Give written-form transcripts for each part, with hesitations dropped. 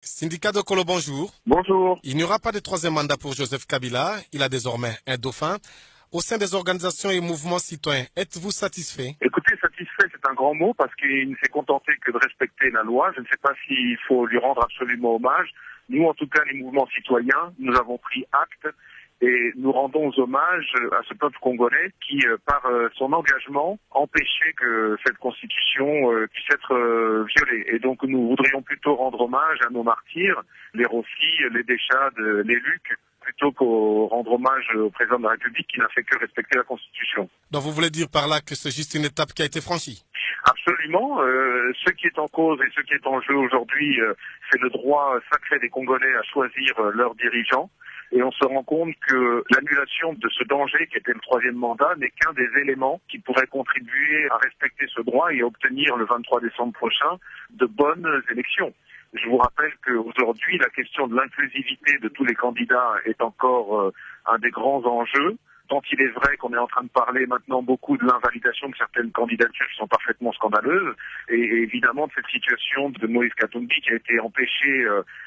Syndicat de Kolo, bonjour. Bonjour. Il n'y aura pas de troisième mandat pour Joseph Kabila. Il a désormais un dauphin. Au sein des organisations et mouvements citoyens, êtes-vous satisfait? Écoutez, satisfait, c'est un grand mot parce qu'il ne s'est contenté que de respecter la loi. Je ne sais pas s'il faut lui rendre absolument hommage. Nous, en tout cas, les mouvements citoyens, nous avons pris acte et nous rendons hommage à ce peuple congolais qui, par son engagement, empêchait que cette constitution puisse être violée. Et donc, nous voudrions plutôt rendre hommage à nos martyrs, les Rossi, les Deschades, les Luc, plutôt qu'au rendre hommage au président de la République qui n'a fait que respecter la Constitution. Donc vous voulez dire par là que c'est juste une étape qui a été franchie? Absolument. Ce qui est en cause et ce qui est en jeu aujourd'hui, c'est le droit sacré des Congolais à choisir leurs dirigeants. Et on se rend compte que l'annulation de ce danger qui était le troisième mandat n'est qu'un des éléments qui pourrait contribuer à respecter ce droit et à obtenir le 23 décembre prochain de bonnes élections. Je vous rappelle qu'aujourd'hui, la question de l'inclusivité de tous les candidats est encore un des grands enjeux. Tant il est vrai qu'on est en train de parler maintenant beaucoup de l'invalidation de certaines candidatures qui sont parfaitement scandaleuses, et évidemment de cette situation de Moïse Katumbi qui a été empêché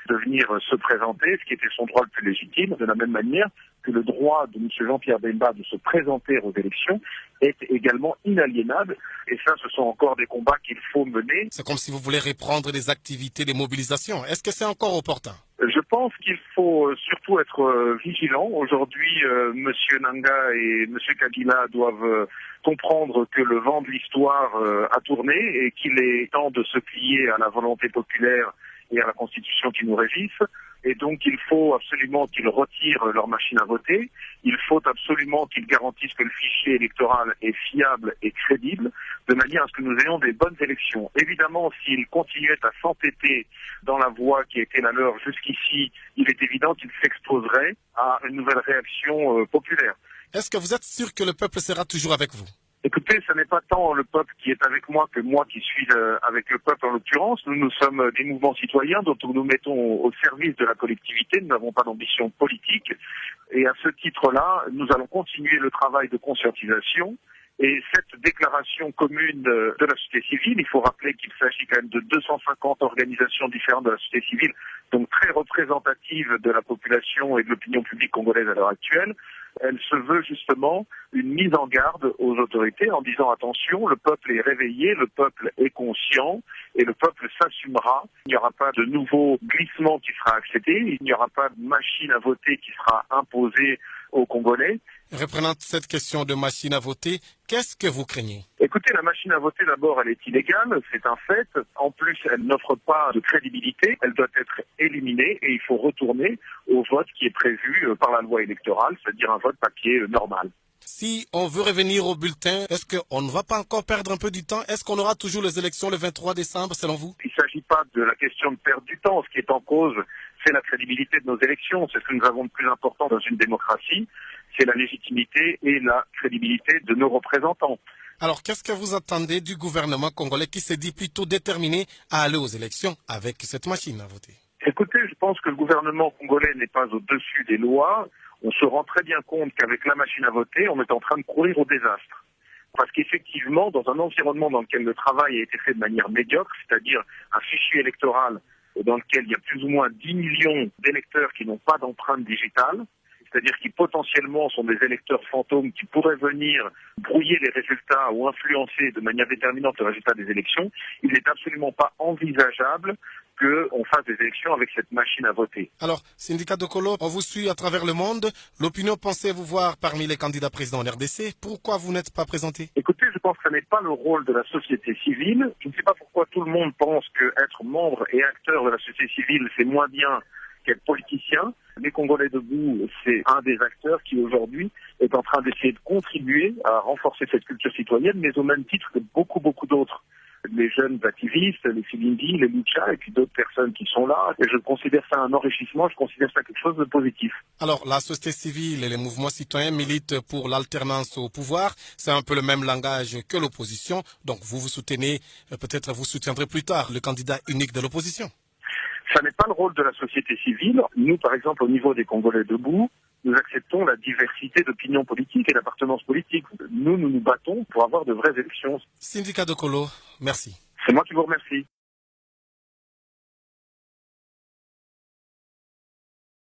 de venir se présenter, ce qui était son droit le plus légitime, de la même manière que le droit de M. Jean-Pierre Bemba de se présenter aux élections est également inaliénable. Et ça, ce sont encore des combats qu'il faut mener. C'est comme si vous voulez reprendre des activités, des mobilisations. Est-ce que c'est encore opportun? Je pense qu'il faut surtout être vigilant. Aujourd'hui, M. Nanga et M. Kabila doivent comprendre que le vent de l'histoire a tourné et qu'il est temps de se plier à la volonté populaire et à la Constitution qui nous régissent. Et donc, il faut absolument qu'ils retirent leur machine à voter. Il faut absolument qu'ils garantissent que le fichier électoral est fiable et crédible, de manière à ce que nous ayons des bonnes élections. Évidemment, s'ils continuaient à s'entêter dans la voie qui a été la leur jusqu'ici, il est évident qu'ils s'exposeraient à une nouvelle réaction populaire. Est-ce que vous êtes sûr que le peuple sera toujours avec vous? Écoutez, ce n'est pas tant le peuple qui est avec moi que moi qui suis avec le peuple en l'occurrence. Nous sommes des mouvements citoyens dont nous nous mettons au service de la collectivité. Nous n'avons pas d'ambition politique. Et à ce titre-là, nous allons continuer le travail de conscientisation. Et cette déclaration commune de la société civile, il faut rappeler qu'il s'agit quand même de 250 organisations différentes de la société civile, donc très représentatives de la population et de l'opinion publique congolaise à l'heure actuelle. Elle se veut justement une mise en garde aux autorités en disant attention, le peuple est réveillé, le peuple est conscient et le peuple s'assumera. Il n'y aura pas de nouveau glissement qui sera accepté, il n'y aura pas de machine à voter qui sera imposée aux Congolais. Reprenant cette question de machine à voter, qu'est-ce que vous craignez? Écoutez, la machine à voter, d'abord, elle est illégale, c'est un fait. En plus, elle n'offre pas de crédibilité, elle doit être éliminée et il faut retourner au vote qui est prévu par la loi électorale, c'est-à-dire un vote papier normal. Si on veut revenir au bulletin, est-ce qu'on ne va pas encore perdre un peu du temps? Est-ce qu'on aura toujours les élections le 23 décembre, selon vous? Il ne s'agit pas de la question de perdre du temps. Ce qui est en cause, c'est la crédibilité de nos élections. C'est ce que nous avons de plus important dans une démocratie. C'est la légitimité et la crédibilité de nos représentants. Alors, qu'est-ce que vous attendez du gouvernement congolais qui s'est dit plutôt déterminé à aller aux élections avec cette machine à voter? Écoutez, je pense que le gouvernement congolais n'est pas au-dessus des lois. On se rend très bien compte qu'avec la machine à voter, on est en train de courir au désastre. Parce qu'effectivement, dans un environnement dans lequel le travail a été fait de manière médiocre, c'est-à-dire un fichier électoral dans lequel il y a plus ou moins 10 millions d'électeurs qui n'ont pas d'empreinte digitale, c'est-à-dire qui potentiellement sont des électeurs fantômes qui pourraient venir brouiller les résultats ou influencer de manière déterminante le résultat des élections, il n'est absolument pas envisageable qu'on fasse des élections avec cette machine à voter. Alors, Syndicat de Kolo, on vous suit à travers le monde. L'opinion pensait vous voir parmi les candidats présidents en RDC. Pourquoi vous n'êtes pas présenté? Écoutez, je pense que ce n'est pas le rôle de la société civile. Je ne sais pas pourquoi tout le monde pense qu'être membre et acteur de la société civile, c'est moins bien qu'être politicien. Les Congolais debout, c'est un des acteurs qui aujourd'hui est en train d'essayer de contribuer à renforcer cette culture citoyenne, mais au même titre que beaucoup d'autres. Les jeunes activistes, les Filindi, les Lucha et puis d'autres personnes qui sont là. Et je considère ça un enrichissement, je considère ça quelque chose de positif. Alors, la société civile et les mouvements citoyens militent pour l'alternance au pouvoir. C'est un peu le même langage que l'opposition. Donc, vous vous soutenez, peut-être vous soutiendrez plus tard le candidat unique de l'opposition. Ça n'est pas le rôle de la société civile. Nous, par exemple, au niveau des Congolais debout, nous acceptons la diversité d'opinions politiques et d'appartenance politique. Nous nous battons pour avoir de vraies élections. Syndicat de Kolo, merci. C'est moi qui vous remercie.